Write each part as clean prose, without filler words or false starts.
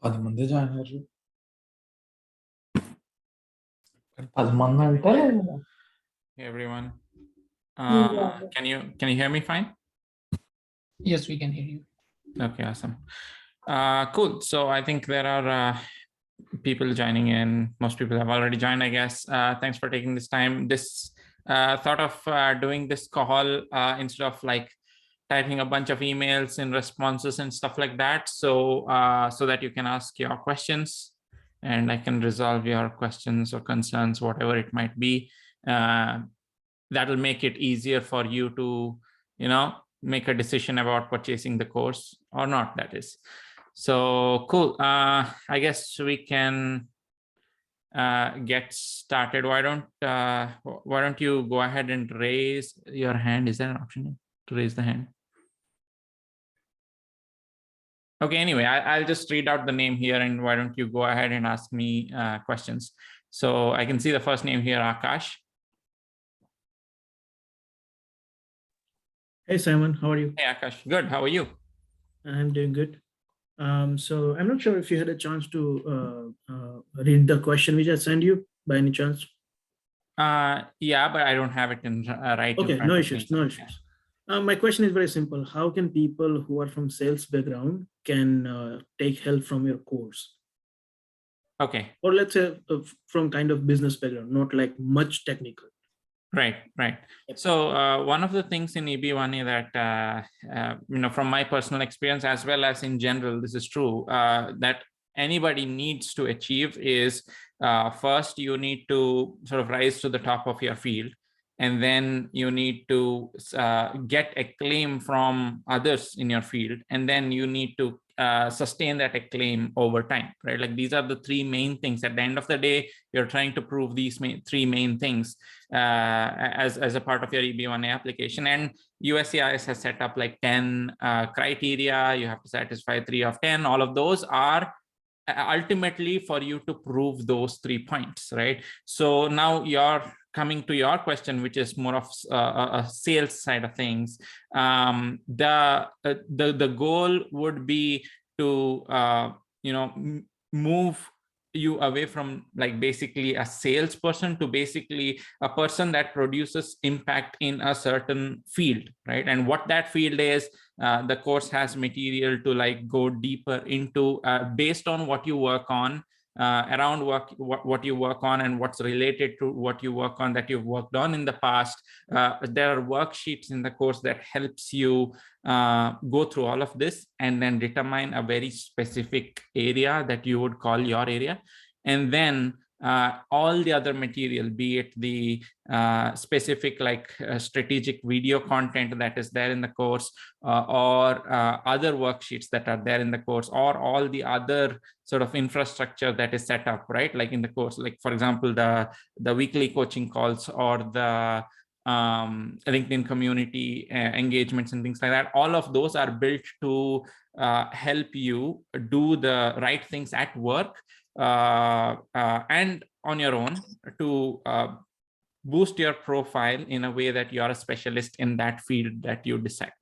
10 join అయ్యారు 10 మంది అంటే everyone. Can you hear me fine? Yes, we can hear you. Okay, awesome. Cool. So I think there are people joining in. Most people have already joined, I guess. Thanks for taking this time. This thought of doing this call instead of like typing a bunch of emails and responses and stuff like that. So so that you can ask your questions and I can resolve your questions or concerns, whatever it might be. That'll make it easier for you to, you know, make a decision about purchasing the course or not, that is. So cool. I guess we can get started. Why don't you go ahead and raise your hand? Is there an option to raise the hand? Okay, anyway, I'll just read out the name here and why don't you go ahead and ask me questions. So I can see the first name here, Akash. Hey, Simon, how are you? Hey, Akash. Good. How are you? I'm doing good. So I'm not sure if you had a chance to read the question which I sent you by any chance. Yeah, but I don't have it in right. Okay, no issues, no issues. My question is very simple. How can people who are from sales background can take help from your course? Okay. Or let's say from kind of business background, not like much technical. Right. So one of the things in EB-1A that, you know, from my personal experience, as well as in general, this is true, that anybody needs to achieve is first, you need to sort of rise to the top of your field. And then you need to get acclaim from others in your field. And then you need to sustain that acclaim over time, right? Like these are the three main things. At the end of the day, you're trying to prove these three main things as a part of your EB-1A application. And USCIS has set up like 10 criteria. You have to satisfy 3 of 10. All of those are ultimately for you to prove those 3 points, right? So now you're coming to your question, which is more of a sales side of things. The goal would be to you know, move you away from like basically a salesperson to basically a person that produces impact in a certain field, right? And what that field is, the course has material to like go deeper into based on what you work on, around what you work on and what's related to what you work on that you've worked on in the past. There are worksheets in the course that helps you go through all of this and then determine a very specific area that you would call your area. And then all the other material, be it the specific like strategic video content that is there in the course, or other worksheets that are there in the course, or all the other sort of infrastructure that is set up, right? Like in the course, like for example, the weekly coaching calls or the LinkedIn community engagements and things like that. All of those are built to help you do the right things at work and on your own to boost your profile in a way that you are a specialist in that field that you decide.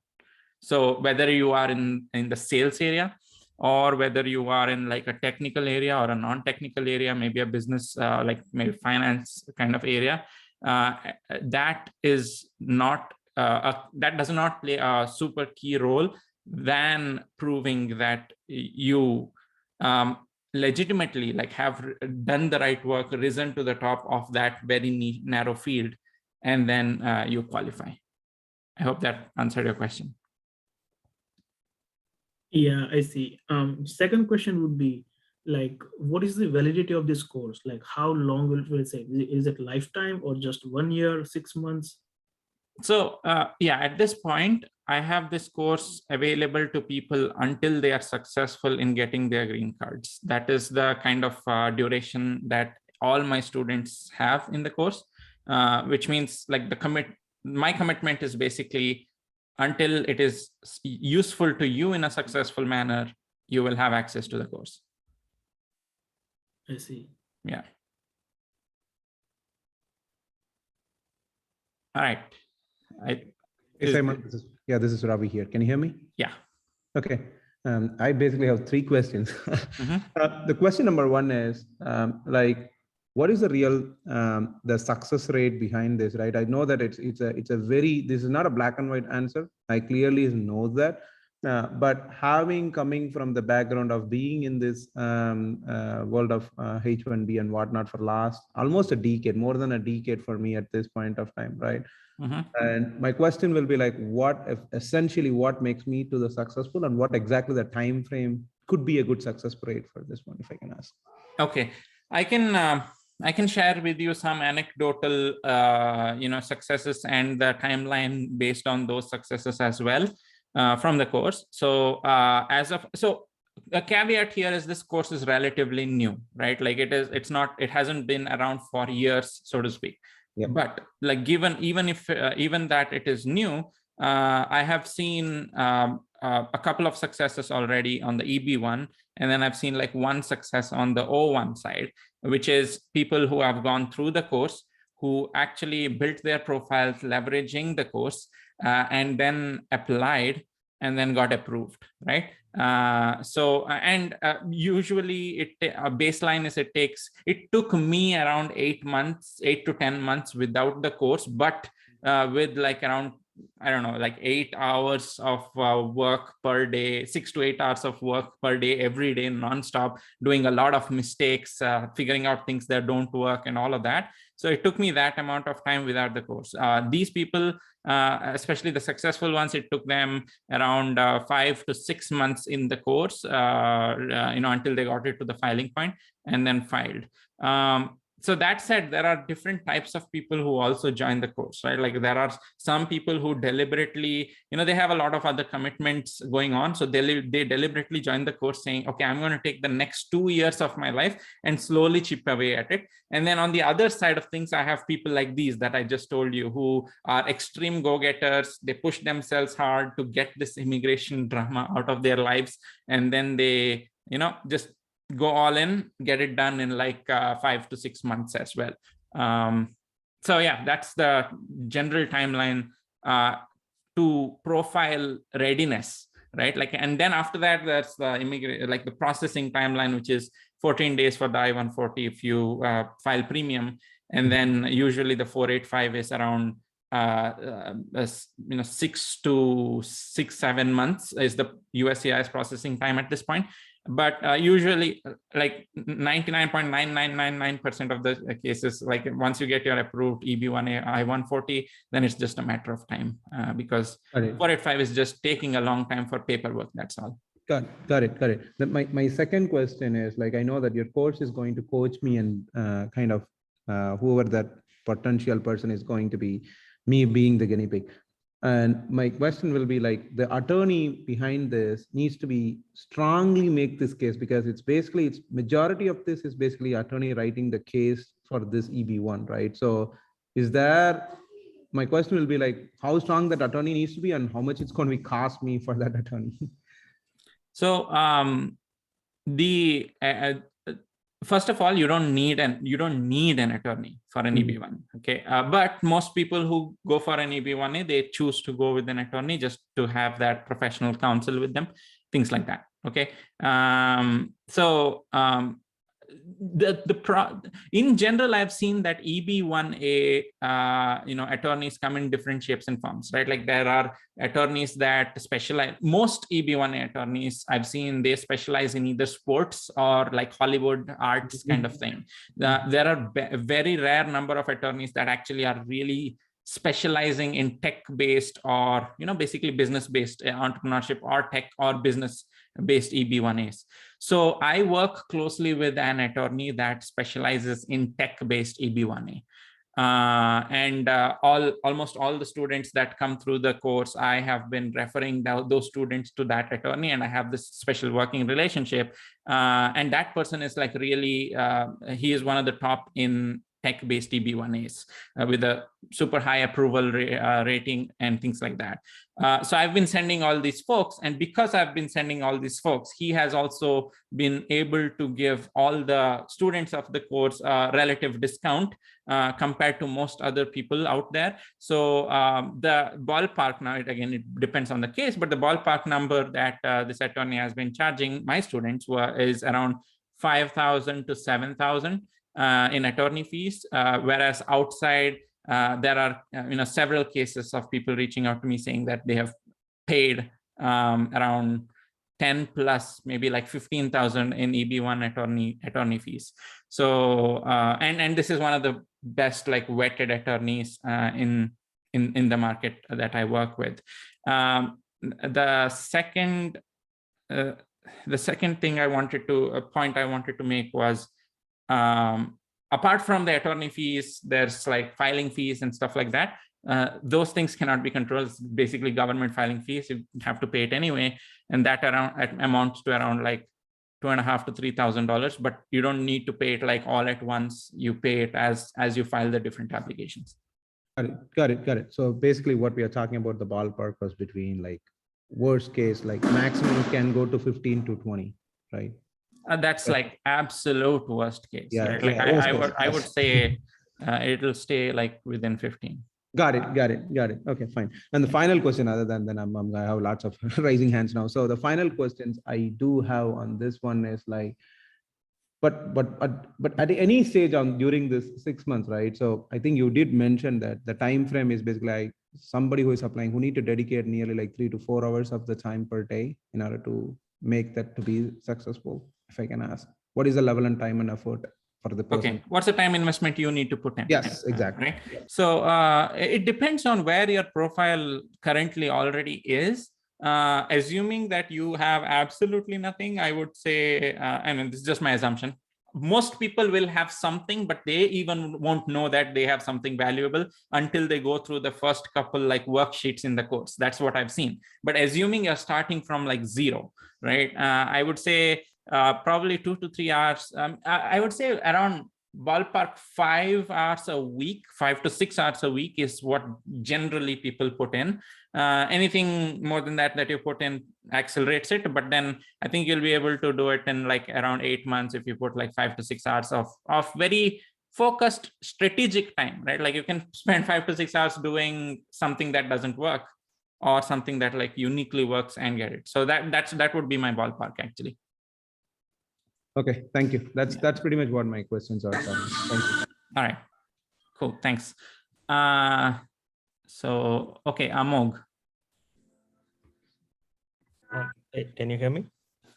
So whether you are in the sales area, or whether you are in like a technical area or a non-technical area, maybe a business like maybe finance kind of area, that is not that does not play a super key role than proving that you legitimately like have done the right work, risen to the top of that very narrow field, and then you qualify. I hope that answered your question. Yeah, I see. Second question would be like, what is the validity of this course? Like, how long will it say? Is it lifetime or just 1 year, 6 months? So yeah, at this point, I have this course available to people until they are successful in getting their green cards. That is the kind of duration that all my students have in the course, which means like my commitment is basically until it is useful to you in a successful manner, you will have access to the course. I see. Yeah. All right. Hey, Simon, this is Ravi here. Can you hear me? Yeah. Okay. I basically have 3 questions. The question number 1 is like, what is the real the success rate behind this, right? I know that it's a very, this is not a black and white answer. I clearly know that. But coming from the background of being in this world of H1B and whatnot for last almost a decade, more than a decade for me at this point of time, right? And my question will be like, essentially what makes me to the successful, and what exactly the time frame could be a good success rate for this one, if I can ask. Okay, I can share with you some anecdotal successes and the timeline based on those successes as well from the course. So a caveat here is this course is relatively new, right? Like it hasn't been around for years, so to speak. Yep. But like even that it is new, I have seen a couple of successes already on the EB1, and then I've seen like one success on the O1 side, which is people who have gone through the course, who actually built their profiles leveraging the course, and then applied and then got approved, right? Usually baseline is it took me around 8 to 10 months without the course, but with like around, I don't know, like 8 hours of work per day, 6 to 8 hours of work per day, every day, nonstop, doing a lot of mistakes, figuring out things that don't work and all of that. So it took me that amount of time without the course. These people, especially the successful ones, it took them around 5 to 6 months in the course, until they got it to the filing point and then filed. So that said, there are different types of people who also join the course, right? Like there are some people who deliberately, they have a lot of other commitments going on. So they deliberately join the course saying, okay, I'm going to take the next 2 years of my life and slowly chip away at it. And then on the other side of things, I have people like these that I just told you, who are extreme go-getters. They push themselves hard to get this immigration drama out of their lives. And then they, just go all in, get it done in like 5 to 6 months as well. So yeah, that's the general timeline to profile readiness, right? Like, and then after that, that's the processing timeline, which is 14 days for the I-140 if you file premium, and then usually the 485 is around 6 to 7 months is the USCIS processing time at this point. But usually like 99.9999% of the cases, like once you get your approved EB-1A I-140, then it's just a matter of time because 485 is just taking a long time for paperwork. That's all. Got it. Then my second question is, like, I know that your course is going to coach me and kind of whoever that potential person is going to be, me being the guinea pig. And my question will be like, the attorney behind this needs to be strongly make this case, because it's majority of this is basically attorney writing the case for this EB1, right? So my question will be like, how strong that attorney needs to be and how much it's going to be cost me for that attorney. So first of all, you don't need an attorney for an EB1. Okay, but most people who go for an EB-1A, they choose to go with an attorney just to have that professional counsel with them, things like that. Okay, in general, I've seen that EB-1A, attorneys come in different shapes and forms, right? Like there are attorneys that specialize. Most EB-1A attorneys I've seen, they specialize in either sports or like Hollywood arts kind of thing. There are a very rare number of attorneys that actually are really specializing in tech-based or, basically business-based entrepreneurship or tech or business-based EB-1As. So I work closely with an attorney that specializes in tech-based EB-1A. Almost all the students that come through the course, I have been referring those students to that attorney, and I have this special working relationship. And that person is like really, he is one of the top in tech-based EB-1As with a super high approval rating and things like that. So I've been sending all these folks, and because I've been sending all these folks, he has also been able to give all the students of the course a relative discount compared to most other people out there. So the ballpark, now again, it depends on the case, but the ballpark number that this attorney has been charging my students is around 5,000 to 7,000 in attorney fees, whereas outside there are several cases of people reaching out to me saying that they have paid around 10 plus, maybe like 15,000 in EB-1 attorney fees. So and this is one of the best like vetted attorneys in the market that I work with. The second thing I wanted to point I wanted to make was, apart from the attorney fees, there's like filing fees and stuff like that. Those things cannot be controlled. It's basically government filing fees. You have to pay it anyway, and that amounts to around like $2,500 to $3,000. But you don't need to pay it like all at once. You pay it as you file the different applications. Got it. So basically, what we are talking about, the ballpark was between like worst case, like maximum can go to 15 to 20, right? That's like absolute worst case. Yeah, right? Like yeah, I would say it'll stay like within 15. Got it. Okay, fine. And the final question, other than then I have lots of raising hands now. So the final questions I do have on this one is like, but at any stage during this 6 months, right? So I think you did mention that the time frame is basically like somebody who is applying who need to dedicate nearly like 3 to 4 hours of the time per day in order to make that to be successful. If I can ask, what is the level and time and effort for the person? Okay, what's the time investment you need to put in? Yes, exactly. Right. So it depends on where your profile currently already is. Assuming that you have absolutely nothing, I would say, this is just my assumption. Most people will have something, but they even won't know that they have something valuable until they go through the first couple like worksheets in the course. That's what I've seen. But assuming you're starting from like zero, right? I would say probably 2 to 3 hours. I would say around ballpark 5 hours a week, 5 to 6 hours a week is what generally people put in. Anything more than that you put in accelerates it, but then I think you'll be able to do it in like around 8 months if you put like 5 to 6 hours of very focused strategic time, right? Like you can spend 5 to 6 hours doing something that doesn't work or something that like uniquely works and get it. So that would be my ballpark actually. Okay, thank you. That's pretty much what my questions are. Thank you. All right, cool, thanks. So, okay, Amog. Can you hear me?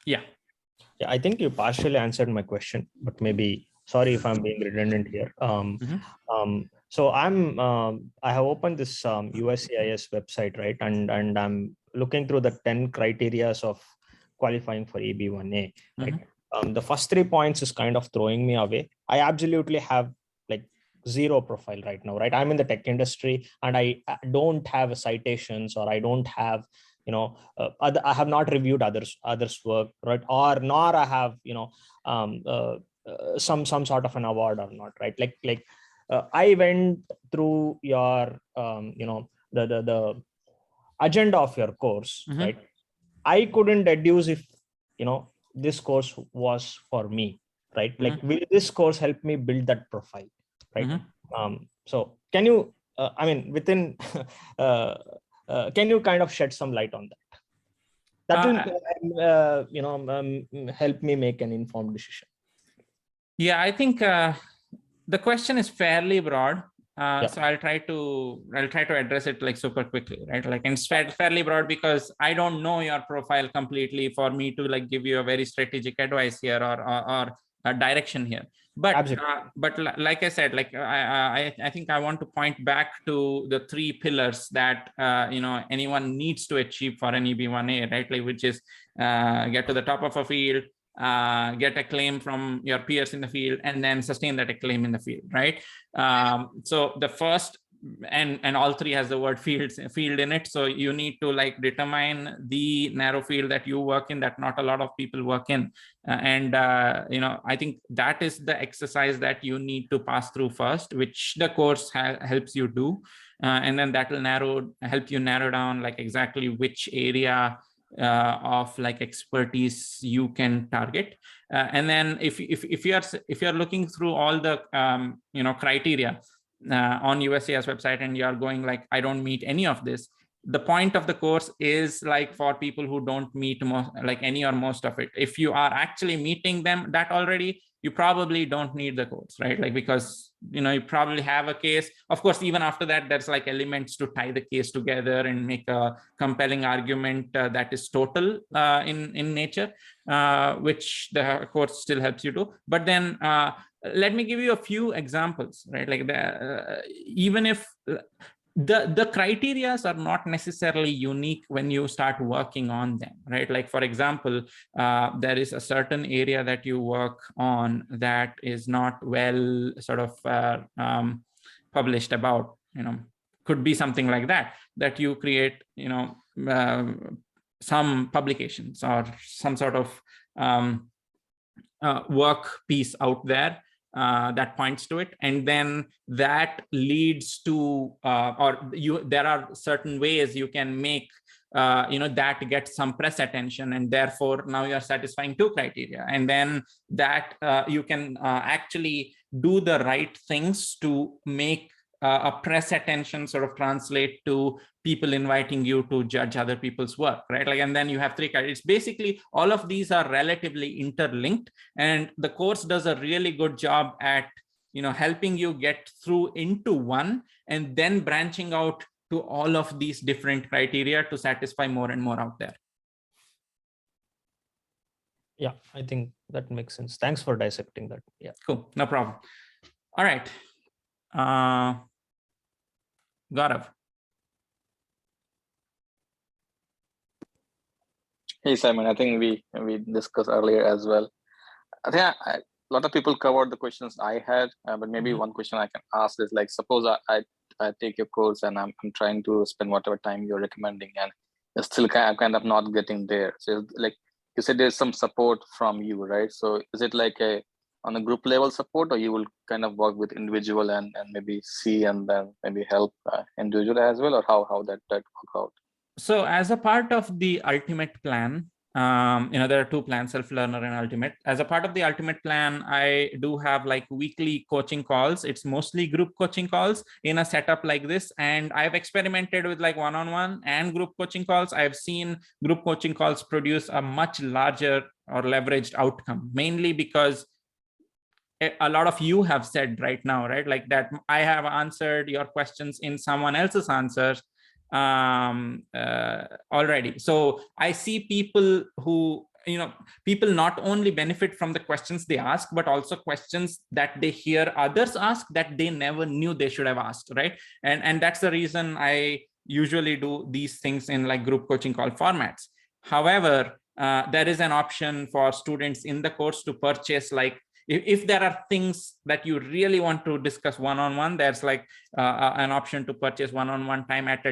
Yeah. Yeah, I think you partially answered my question, but maybe, sorry if I'm being redundant here. So I have opened this USCIS website, right? And I'm looking through the 10 criteria of qualifying for EB-1A, right? The first 3 points is kind of throwing me away. I absolutely have like zero profile right now, right? I'm in the tech industry and I don't have citations, or I don't have, I have not reviewed others' work, right? Or nor I have, some sort of an award or not, right? Like I went through your, the agenda of your course, right? I couldn't deduce if, this course was for me, right? Like, will this course help me build that profile, right? So can you, within, can you kind of shed some light on that? That will, help me make an informed decision. Yeah, I think the question is fairly broad. Yeah. So I'll try to address it like super quickly, right? Like, and it's fairly broad because I don't know your profile completely for me to like give you a very strategic advice here or a direction here. But like I said, like I think I want to point back to the 3 pillars that anyone needs to achieve for an EB-1A, right? Like, which is get to the top of a field, get acclaim from your peers in the field, and then sustain that acclaim in the field, right? So the first, and all 3 has the word field in it. So you need to like determine the narrow field that you work in, that not a lot of people work in. I think that is the exercise that you need to pass through first, which the course helps you do. And then that will help you narrow down like exactly which area of like expertise you can target. And then if you're looking through all the criteria on USCIS website and you are going like, I don't meet any of this, the point of the course is like for people who don't meet any or most of it. If you are actually meeting that already, you probably don't need the course, right? Like, because you probably have a case. Of course, even after that, there's like elements to tie the case together and make a compelling argument that is total in nature, which the course still helps you do. But then let me give you a few examples, right? Like even if the criteria are not necessarily unique when you start working on them, right? Like, for example, there is a certain area that you work on that is not well sort of published about, could be something like that you create, some publications or some sort of work piece out there that points to it, and then that leads to there are certain ways you can make that gets some press attention, and therefore now you are satisfying 2 criteria, and then that you can actually do the right things to make a press attention sort of translate to people inviting you to judge other people's work, right? Like, and then you have 3 criteria. It's basically all of these are relatively interlinked, and the course does a really good job at helping you get through into one and then branching out to all of these different criteria to satisfy more and more out there. Yeah, I think that makes sense. Thanks for dissecting that. Yeah, cool, no problem. All right, Gaurav. Hey, Simon, I think we discussed earlier as well. I think a lot of people covered the questions I had, but maybe one question I can ask is like, suppose I take your course and I'm trying to spend whatever time you're recommending, and it's still kind of not getting there. So like you said, there's some support from you, right? So is it like on a group level support, or you will kind of work with individual and maybe see and then maybe help individual as well, or how that work out? So as a part of the ultimate plan, there are 2 plans, self-learner and ultimate. As a part of the ultimate plan, I do have like weekly coaching calls. It's mostly group coaching calls in a setup like this. And I've experimented with like one-on-one and group coaching calls. I've seen group coaching calls produce a much larger or leveraged outcome, mainly because a lot of you have said right now, right? Like that I have answered your questions in someone else's answers already. So I see people who, people not only benefit from the questions they ask, but also questions that they hear others ask that they never knew they should have asked, right? And that's the reason I usually do these things in like group coaching call formats. However, there is an option for students in the course to purchase, like if there are things that you really want to discuss one-on-one, there's like an option to purchase one-on-one time at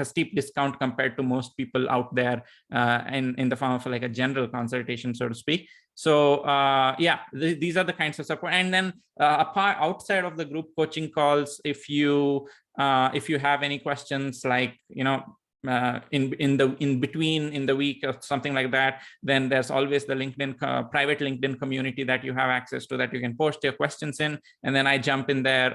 a steep discount compared to most people out there in the form of like a general consultation, so to speak. So yeah, these are the kinds of support. And then outside of the group coaching calls, if you have any questions, like in between in the week or something like that, then there's always the LinkedIn private LinkedIn community that you have access to, that you can post your questions in, and then I jump in there,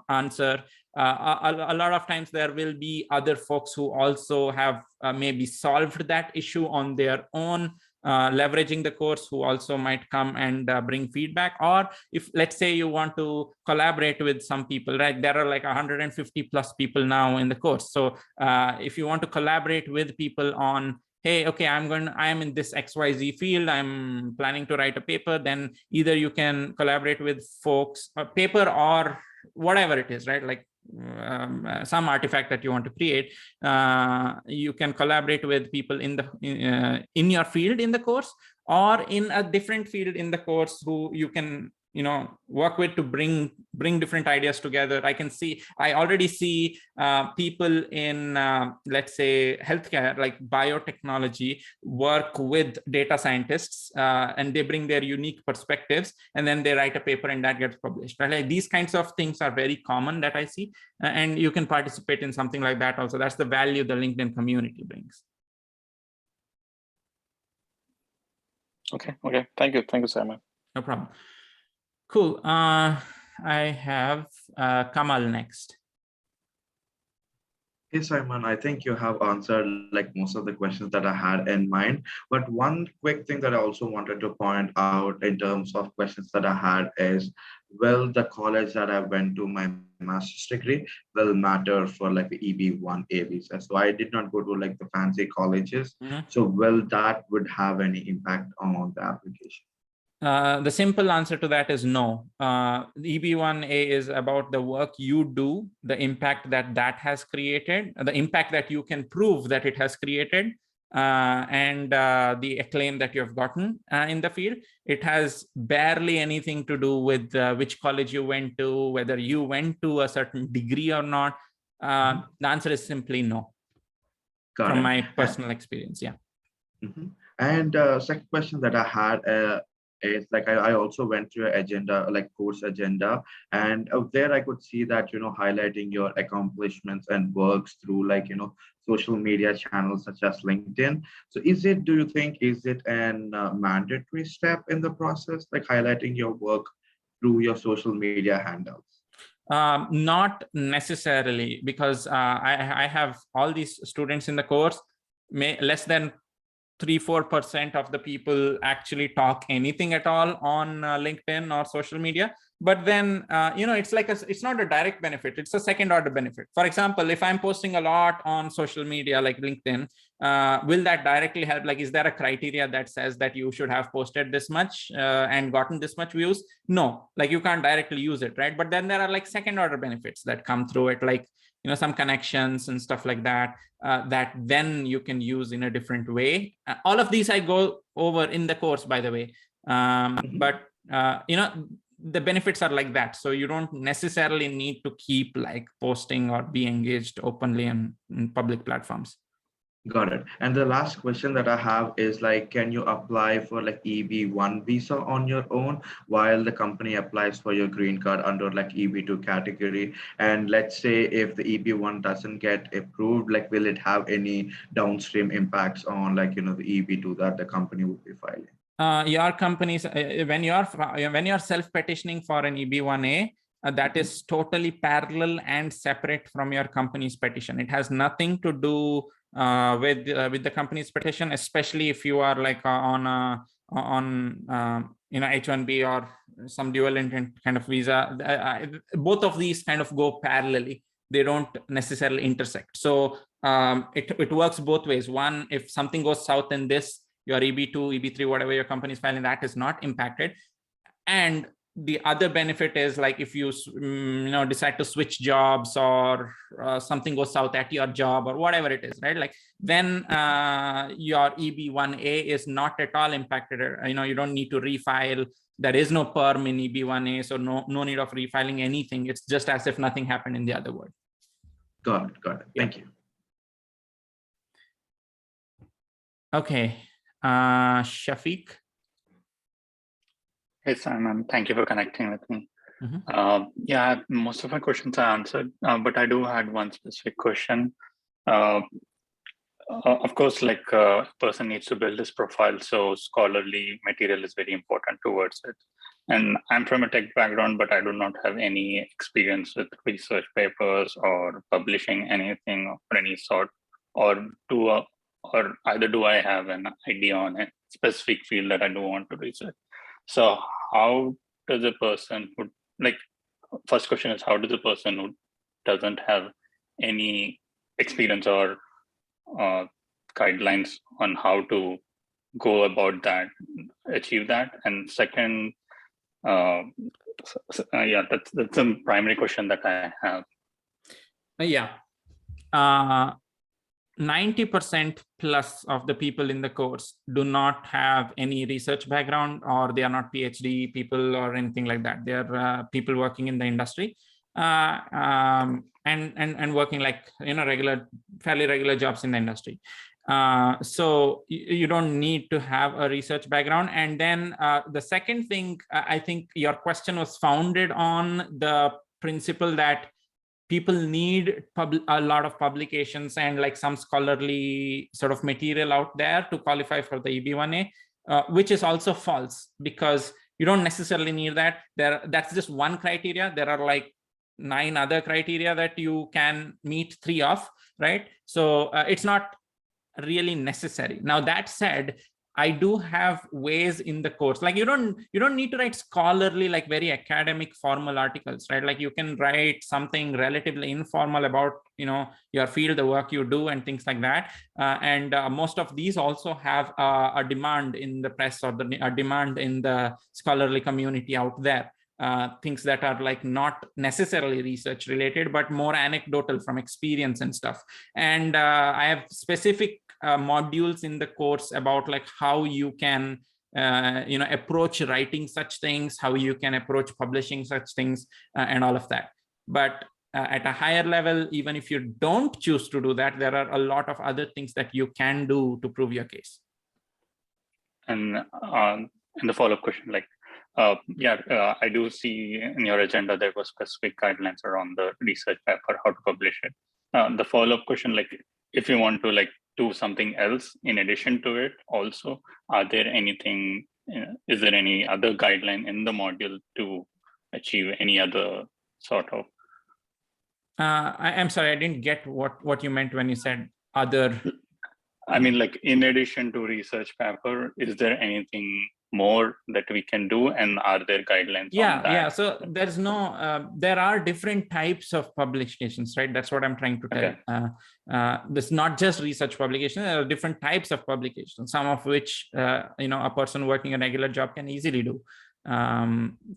answer. A lot of times there will be other folks who also have maybe solved that issue on their own leveraging the course who also might come and bring feedback. Or if, let's say, you want to collaborate with some people, right? There are like 150 plus people now in the course. So if you want to collaborate with people on, hey, okay, I'm in this XYZ field, I'm planning to write a paper, then either you can collaborate with folks, a paper or whatever it is, right? Like some artifact that you want to create, you can collaborate with people in your field in the course, or in a different field in the course who you can work with to bring different ideas together. I already see people in let's say healthcare, like biotechnology, work with data scientists, and they bring their unique perspectives, and then they write a paper and that gets published, right? Like these kinds of things are very common that I see, and you can participate in something like that also. That's the value the LinkedIn community brings. Okay. Thank you, Simon. No problem. Cool. I have Kamal next. Hey, Simon, I think you have answered like most of the questions that I had in mind. But one quick thing that I also wanted to point out in terms of questions that I had is, will the college that I went to my master's degree will matter for like the EB-1A visa? So I did not go to like the fancy colleges. So will that would have any impact on the application? The simple answer to that is no. The EB-1A is about the work you do, the impact that has created, the impact that you can prove that it has created, and the acclaim that you have gotten in the field. It has barely anything to do with which college you went to, whether you went to a certain degree or not. The answer is simply no. From my personal experience, yeah. And second question that I had is like I also went through your agenda, like course agenda, and there I could see that highlighting your accomplishments and works through like social media channels such as LinkedIn. So do you think is it an mandatory step in the process, like highlighting your work through your social media handles? Not necessarily, because I have all these students in the course. Less than 3-4% of the people actually talk anything at all on LinkedIn or social media. But then it's like it's not a direct benefit, it's a second order benefit. For example, if I'm posting a lot on social media like LinkedIn, will that directly help? Like, is there a criteria that says that you should have posted this much and gotten this much views? No, like you can't directly use it, right? But then there are like second order benefits that come through it, like some connections and stuff like that, that then you can use in a different way. All of these I go over in the course, by the way. But the benefits are like that. So you don't necessarily need to keep like posting or be engaged openly in public platforms. Got it. And the last question that I have is like, can you apply for like EB-1 visa on your own while the company applies for your green card under like EB-2 category? And let's say if the EB-1 doesn't get approved, like will it have any downstream impacts on like, the EB-2 that the company would be filing? Your companies, when you're self-petitioning for an EB-1A, that is totally parallel and separate from your company's petition. It has nothing to do with the company's petition, especially if you are like on H-1B or some dual intent kind of visa. Both of these kind of go parallelly. They don't necessarily intersect. So it works both ways. One, if something goes south in this, your EB-2, EB-3, whatever your company is filing, that is not impacted. And the other benefit is like if you decide to switch jobs or something goes south at your job or whatever it is, right? Like then your EB-1A is not at all impacted. You don't need to refile. There is no perm in EB-1A, so no need of refiling anything. It's just as if nothing happened in the other world. Got it. Thank you. Okay, Shafiq. Hey, Simon, thank you for connecting with me. Yeah, most of my questions are answered, but I do have one specific question. Of course, like a person needs to build his profile, so scholarly material is very important towards it. And I'm from a tech background, but I do not have any experience with research papers or publishing anything of any sort, or to or either do I have an idea on a specific field that I do want to research. So how does a person who, like, first question is, how does a person who doesn't have any experience or guidelines on how to go about that, achieve that? And second, yeah, that's the primary question that I have. Yeah. 90% plus of the people in the course do not have any research background, or they are not PhD people or anything like that. They are people working in the industry and working like, fairly regular jobs in the industry. So you don't need to have a research background. And then the second thing, I think your question was founded on the principle that people need a lot of publications and like some scholarly sort of material out there to qualify for the EB-1A, which is also false, because you don't necessarily need that. That's just one criteria. There are like 9 other criteria that you can meet 3 of, right? So it's not really necessary. Now, that said, I do have ways in the course, like you don't need to write scholarly, like very academic formal articles, right? Like you can write something relatively informal about, your field, the work you do and things like that. And most of these also have a demand in the press, or a demand in the scholarly community out there. Things that are like not necessarily research related, but more anecdotal from experience and stuff. And I have specific modules in the course about like how you can approach writing such things, how you can approach publishing such things, and all of that. But at a higher level, even if you don't choose to do that, there are a lot of other things that you can do to prove your case. And the follow-up question, like, I do see in your agenda there were specific guidelines around the research paper, how to publish it. The follow-up question, like, if you want to like do something else in addition to it also, are there anything, is there any other guideline in the module to achieve any other sort of? I'm sorry, I didn't get what you meant when you said other. I mean, like, in addition to research paper, is there anything more that we can do, and are there guidelines on that? Yeah, so there's no there are different types of publications, right? That's what I'm trying to tell. Okay. This not just research publications, there are different types of publications, some of which a person working a regular job can easily do,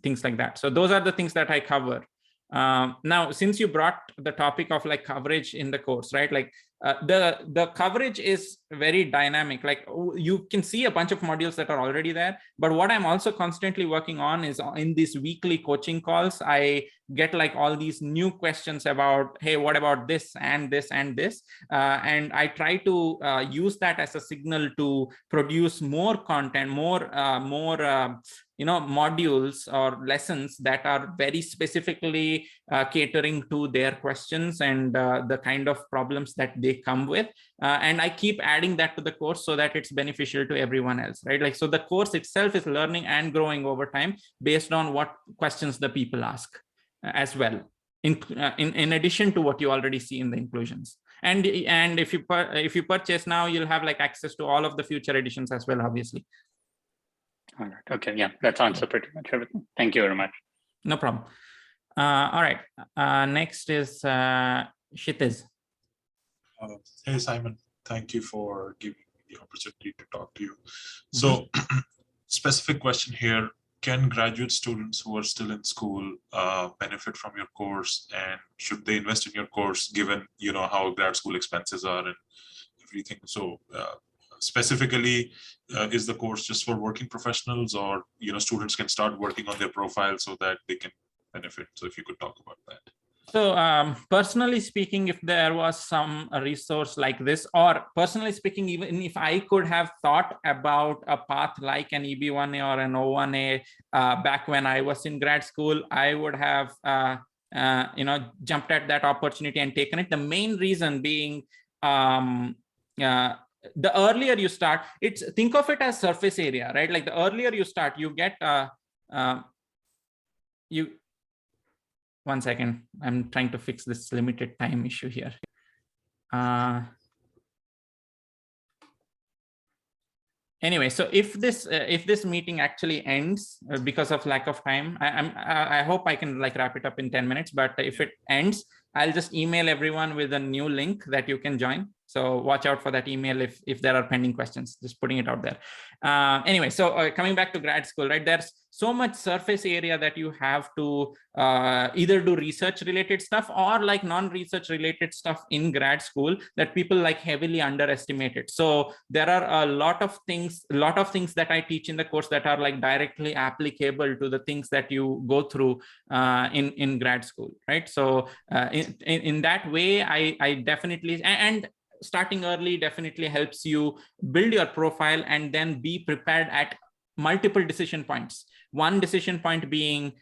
things like that. So those are the things that I cover. Now, since you brought the topic of like coverage in the course, right? Like the coverage is very dynamic. Like you can see a bunch of modules that are already there, but what I'm also constantly working on is in these weekly coaching calls, I get like all these new questions about, hey, what about this and this and this? And I try to use that as a signal to produce more content, more modules or lessons that are very specifically catering to their questions and the kind of problems that they come with. And I keep adding that to the course so that it's beneficial to everyone else, right? Like, so the course itself is learning and growing over time based on what questions the people ask as well, in addition to what you already see in the inclusions. And if you purchase now, you'll have like access to all of the future editions as well, obviously. All right. Okay. Yeah, that answers pretty much everything. Thank you very much. No problem. All right. Next is Kshitiz. Hey, Simon. Thank you for giving me the opportunity to talk to you. So, specific question here. Can graduate students who are still in school benefit from your course, and should they invest in your course given how grad school expenses are and everything? So specifically, is the course just for working professionals, or students can start working on their profile so that they can benefit? So if you could talk about that. So personally speaking, if there was some resource like this, or personally speaking, even if I could have thought about a path like an EB-1A or an O-1A back when I was in grad school, I would have jumped at that opportunity and taken it. The main reason being the earlier you start, think of it as surface area, right? Like the earlier you start, you get one second, I'm trying to fix this limited time issue here. Anyway, so if this meeting actually ends because of lack of time, I hope I can like wrap it up in 10 minutes, but if it ends, I'll just email everyone with a new link that you can join. So watch out for that email if there are pending questions, just putting it out there. Anyway, so coming back to grad school, right? There's so much surface area that you have to either do research related stuff or like non-research related stuff in grad school that people like heavily underestimate it. So there are a lot of things that I teach in the course that are like directly applicable to the things that you go through in grad school, right? So in that way, I definitely, and starting early definitely helps you build your profile and then be prepared at multiple decision points. One decision point being,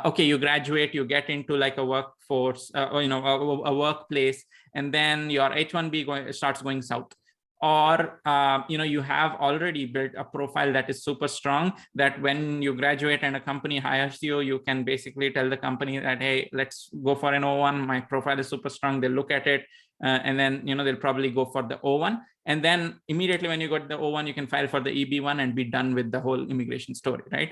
okay, you graduate, you get into like a workforce, or, you know, a workplace, and then your H-1B starts going south. Or, you know, you have already built a profile that is super strong that when you graduate and a company hires you, you can basically tell the company that, hey, let's go for an O1. My profile is super strong. They look at it. And then, you know, they'll probably go for the O1. And then immediately when you got the O1, you can file for the EB-1 and be done with the whole immigration story, right?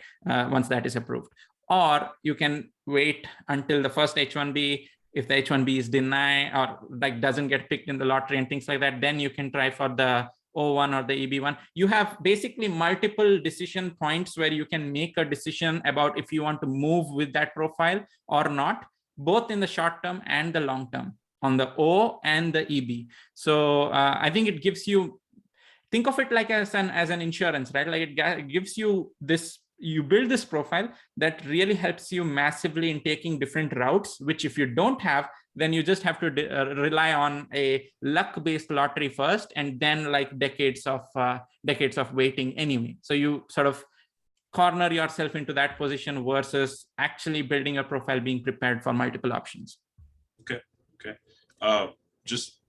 Once that is approved. Or you can wait until the first H-1B. If the H-1B is denied or like doesn't get picked in the lottery and things like that, then you can try for the O1 or the EB-1. You have basically multiple decision points where you can make a decision about if you want to move with that profile or not, both in the short term and the long term, on the O and the EB. So I think it gives you, think of it like as an insurance, right? Like it gives you this, you build this profile that really helps you massively in taking different routes, which if you don't have, then you just have to rely on a luck-based lottery first, and then like decades of waiting anyway. So you sort of corner yourself into that position versus actually building a profile, being prepared for multiple options. Okay. Just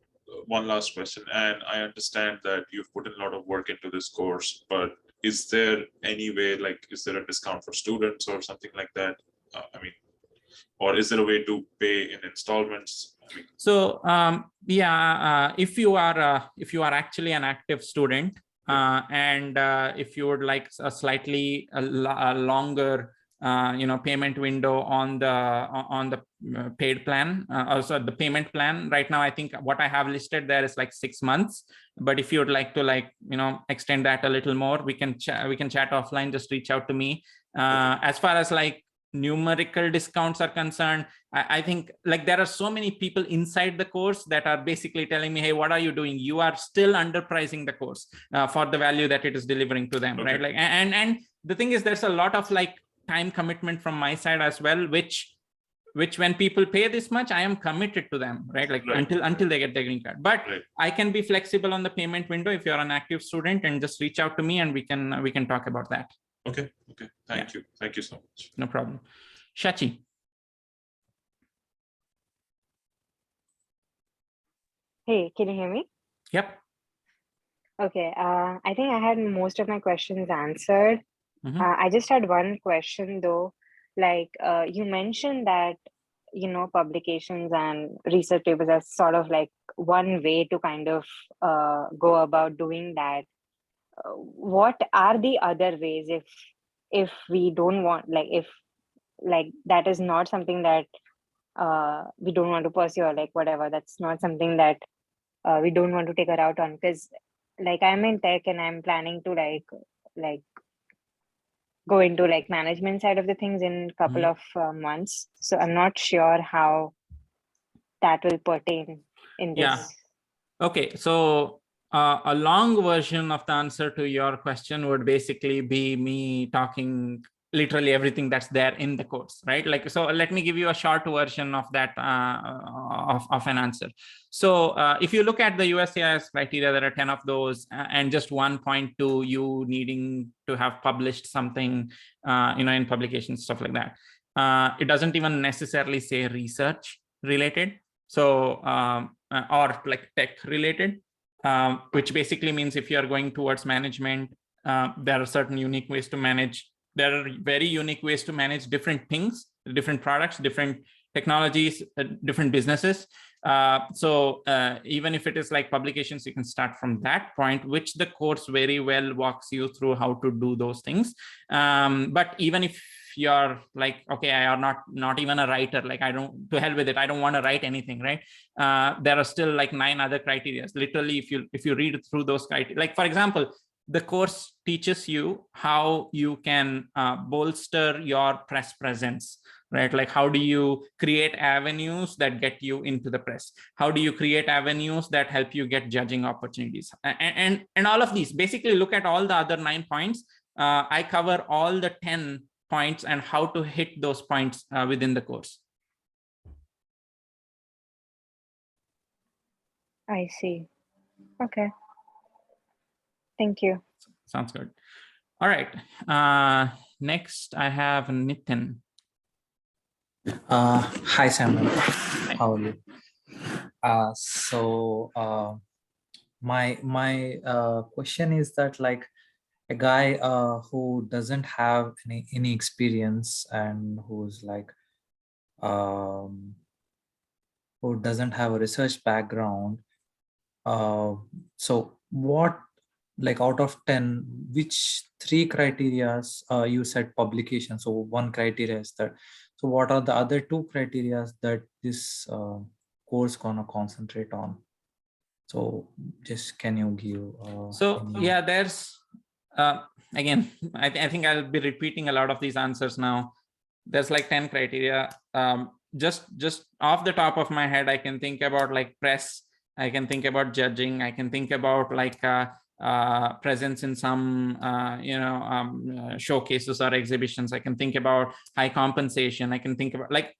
one last question, and I understand that you've put in a lot of work into this course, but is there any way, like, is there a discount for students or something like that? I mean, or is there a way to pay in installments? I mean, so yeah, if you are actually an active student, and if you would like a slightly longer you know, payment window on the paid plan, also the payment plan right now, I think what I have listed there is like 6 months, but if you would like to, like, you know, extend that a little more, we can chat offline. Just reach out to me. As far as like numerical discounts are concerned, I think like there are so many people inside the course that are basically telling me, hey, what are you doing? You are still underpricing the course for the value that it is delivering to them, right? Like, and the thing is, there's a lot of like time commitment from my side as well, which when people pay this much, I am committed to them, right? Like until they get their green card. But I can be flexible on the payment window if you're an active student, and just reach out to me and we can talk about that. Okay. Thank you so much. No problem. Shachi. Hey, can you hear me? Yep. Okay. I think I had most of my questions answered. I just had one question though. Like you mentioned that, you know, publications and research papers are sort of like one way to kind of go about doing that. What are the other ways if we don't want, like, if like that is not something that we don't want to pursue, or like whatever, that's not something that we don't want to take a route on? Because like I'm in tech and I'm planning to like go into like management side of the things in a couple of months. So I'm not sure how that will pertain in this. Yeah. Okay. So a long version of the answer to your question would basically be me talking literally everything that's there in the course, right? Like, so let me give you a short version of that, of an answer. So if you look at the USCIS criteria, there are 10 of those, and just 1.2, you needing to have published something, you know, in publications, stuff like that. It doesn't even necessarily say research related. So, or like tech related, which basically means if you're going towards management, there are certain unique ways to manage. There are very unique ways to manage different things, different products, different technologies, different businesses. So even if it is like publications, you can start from that point, which the course very well walks you through how to do those things. But even if you're like, okay, I am not even a writer, like I don't, to hell with it, I don't want to write anything, right? There are still like 9 other criteria. Literally, if you read through those criteria, like for example, the course teaches you how you can bolster your press presence, right? Like how do you create avenues that get you into the press? How do you create avenues that help you get judging opportunities? And all of these, basically look at all the other 9 points. I cover all the 10 points and how to hit those points within the course. I see. Okay. Thank you. Sounds good. All right. Next, I have Nitin. Hi, Saiman. How are you? My question is that, like, a guy who doesn't have any experience and who's like who doesn't have a research background, so what, like out of 10, which 3 criteria you said publication, so 1 criteria is that, so what are the other 2 criteria that this course gonna concentrate on? So just can you give so yeah, there's again, I think I'll be repeating a lot of these answers now. There's like 10 criteria. Just off the top of my head, I can think about like press, I can think about judging, I can think about like presence in some showcases or exhibitions, I can think about high compensation, I can think about, like,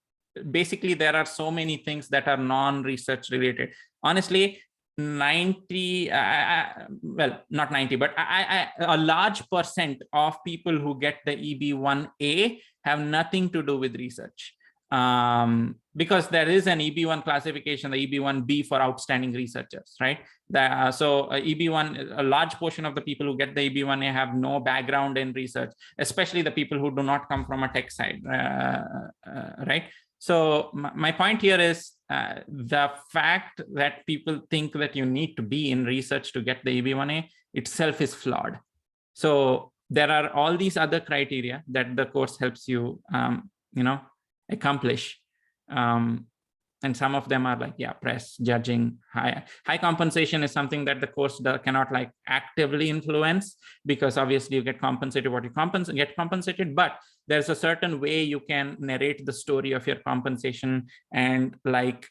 basically there are so many things that are non-research related. Honestly, 90 well, not 90, but a large % of people who get the EB-1A have nothing to do with research, because there is an EB-1 classification, the EB-1B for outstanding researchers, right? So EB-1, a large portion of the people who get the EB-1A have no background in research, especially the people who do not come from a tech side, right? So my point here is the fact that people think that you need to be in research to get the EB-1A itself is flawed. So there are all these other criteria that the course helps you, accomplish. And some of them are like, yeah, press, judging, high compensation is something that the course cannot like actively influence, because obviously you get compensated what you get compensated, but there's a certain way you can narrate the story of your compensation. And like,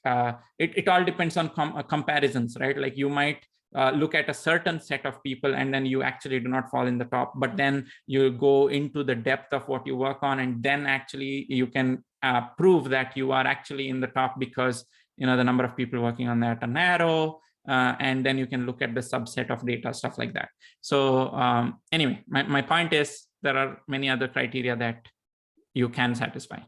it all depends on comparisons, right? Like you might look at a certain set of people and then you actually do not fall in the top, but then you go into the depth of what you work on, and then actually you can prove that you are actually in the top because the number of people working on that are narrow, and then you can look at the subset of data, stuff like that. So anyway, my point is there are many other criteria that you can satisfy.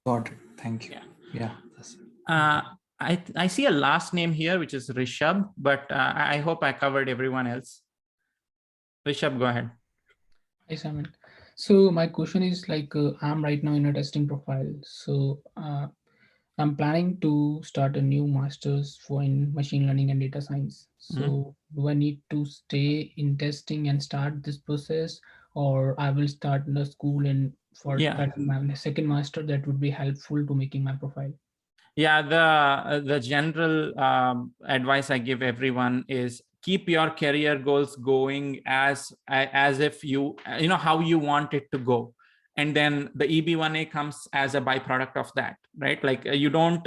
Got it. Thank you. Yeah. I see a last name here, which is Rishabh, but I hope I covered everyone else. Rishabh, go ahead. Hi, Simon. So my question is like, I'm right now in a testing profile. So I'm planning to start a new master's in machine learning and data science. So do I need to stay in testing and start this process, or I will start in a school and for my second master that would be helpful to making my profile? Yeah, the general advice I give everyone is keep your career goals going as if you know how you want it to go, and then the EB-1A comes as a byproduct of that, right? Like you don't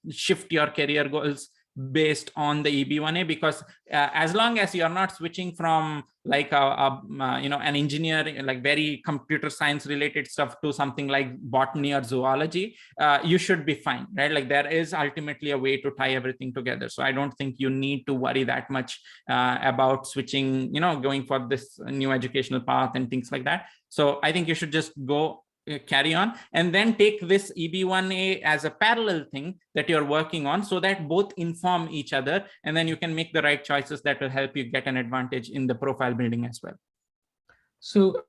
shift your career goals based on the EB-1A, because as long as you're not switching from like an engineer, like very computer science related stuff, to something like botany or zoology, you should be fine, right? Like there is ultimately a way to tie everything together. So I don't think you need to worry that much about switching, going for this new educational path and things like that. So I think you should just go carry on, and then take this EB-1A as a parallel thing that you're working on, so that both inform each other, and then you can make the right choices that will help you get an advantage in the profile building as well. So